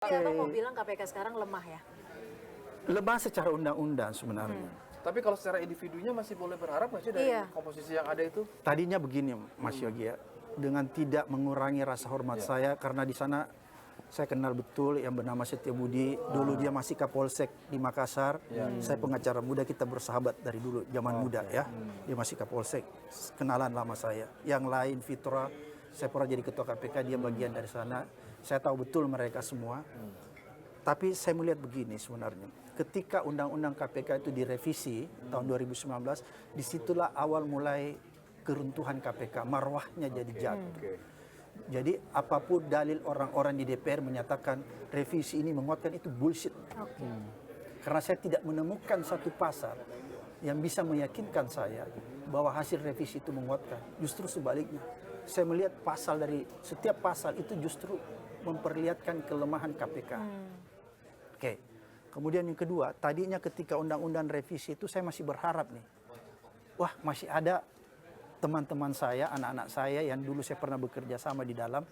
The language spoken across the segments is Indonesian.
Jadi Abang mau bilang KPK sekarang lemah ya? Lemah secara undang-undang sebenarnya. Tapi kalau secara individunya masih boleh berharap nggak sih dari komposisi yang ada itu? Tadinya begini Mas Yogi ya, dengan tidak mengurangi rasa hormat saya karena di sana saya kenal betul yang bernama Setia Budi. Dulu dia masih Kapolsek di Makassar. Saya pengacara muda, kita bersahabat dari dulu zaman muda ya. Dia masih Kapolsek, kenalan lama saya. Yang lain Fitra, saya pernah jadi ketua KPK, dia bagian dari sana. Saya tahu betul mereka semua. Tapi saya melihat begini sebenarnya. Ketika Undang-Undang KPK itu direvisi tahun 2019, disitulah awal mulai keruntuhan KPK, marwahnya jadi jatuh. Jadi apapun dalil orang-orang di DPR menyatakan revisi ini menguatkan, itu bullshit. Karena saya tidak menemukan satu pasal yang bisa meyakinkan saya bahwa hasil revisi itu menguatkan. Justru sebaliknya. Saya melihat pasal dari setiap pasal itu justru memperlihatkan kelemahan KPK. Oke. Kemudian yang kedua, tadinya ketika undang-undang revisi itu saya masih berharap nih. Wah, masih ada teman-teman saya, anak-anak saya yang dulu saya pernah bekerja sama di dalam,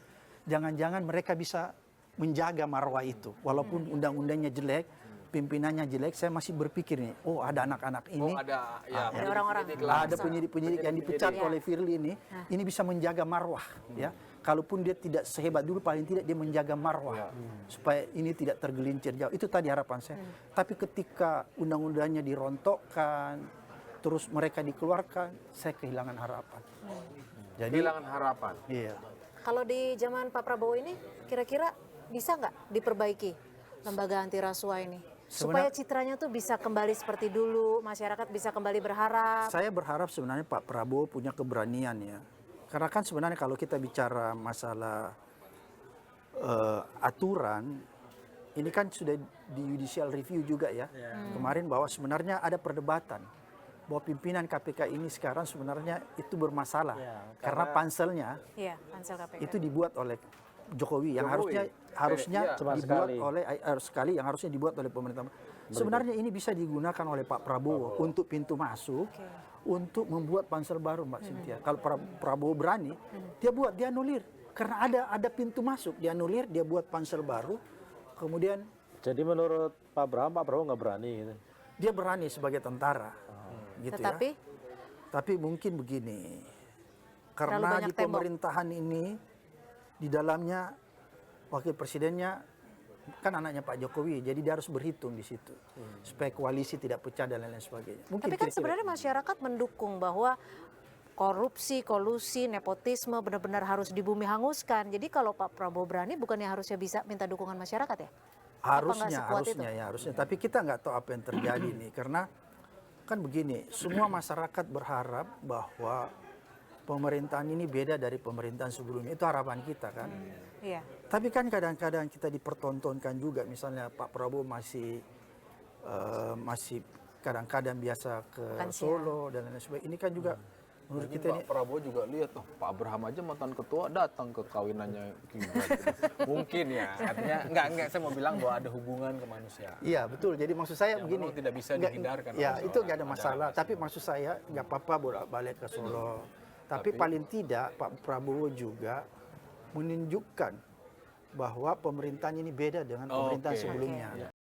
jangan-jangan mereka bisa menjaga marwah itu. Walaupun undang-undangnya jelek, pimpinannya jelek, saya masih berpikir nih, oh ada anak-anak ini, Ada orang-orang, ada penyidik-penyidik yang dipecat oleh Firly ini bisa menjaga marwah, ya. Kalaupun dia tidak sehebat dulu, paling tidak dia menjaga marwah supaya ini tidak tergelincir jauh. Itu tadi harapan saya. Tapi ketika undang-undangnya dirontokkan, terus mereka dikeluarkan, saya kehilangan harapan. Jadi Kehilangan harapan. iya. Kalau di zaman Pak Prabowo ini, kira-kira bisa nggak diperbaiki lembaga anti rasuah ini? Supaya citranya tuh bisa kembali seperti dulu, masyarakat bisa kembali berharap. Saya berharap sebenarnya Pak Prabowo punya keberanian ya. Karena kan sebenarnya kalau kita bicara masalah aturan, ini kan sudah di judicial review juga ya. Kemarin bahwa sebenarnya ada perdebatan bahwa pimpinan KPK ini sekarang sebenarnya itu bermasalah. Karena panselnya Pansel KPK. itu dibuat oleh Jokowi yang harusnya dibuat oleh yang harusnya dibuat oleh pemerintah. Sebenarnya ini bisa digunakan oleh Pak Prabowo untuk pintu masuk, untuk membuat pansel baru, Mbak Cynthia. Kalau Prabowo berani, dia anulir karena ada pintu masuk, dia anulir, dia buat pansel baru, kemudian. Jadi menurut Pak Prabowo nggak berani gitu? Dia berani sebagai tentara, gitu Tetapi, ya. Tapi mungkin begini, karena di pemerintahan ini di dalamnya wakil presidennya kan anaknya Pak Jokowi, jadi dia harus berhitung di situ supaya koalisi tidak pecah dan lain-lain sebagainya. Mungkin tapi kan sebenarnya masyarakat mendukung bahwa korupsi, kolusi, nepotisme benar-benar harus dibumi hanguskan. Jadi kalau Pak Prabowo berani, bukannya harusnya bisa minta dukungan masyarakat ya? Harusnya. Tapi kita nggak tahu apa yang terjadi nih, karena kan begini, semua masyarakat berharap bahwa pemerintahan ini beda dari pemerintahan sebelumnya. Itu harapan kita kan. Iya. Tapi kan kadang-kadang kita dipertontonkan juga, misalnya Pak Prabowo masih kadang-kadang biasa ke Solo dan lain sebagainya. Ini kan juga menurut kita ini. Pak Prabowo juga lihat, Pak Abraham aja mantan ketua datang ke kawinannya Gibran. Mungkin ya, artinya enggak saya mau bilang bahwa ada hubungan kemanusiaan. Iya betul. Jadi maksud saya yang begini. tidak bisa dihindarkan. Ya itu nggak ada masalah. Tapi maksud saya nggak apa-apa bolak-balik ke Solo. Tapi paling tidak Pak Prabowo juga menunjukkan bahwa pemerintahan ini beda dengan pemerintahan sebelumnya.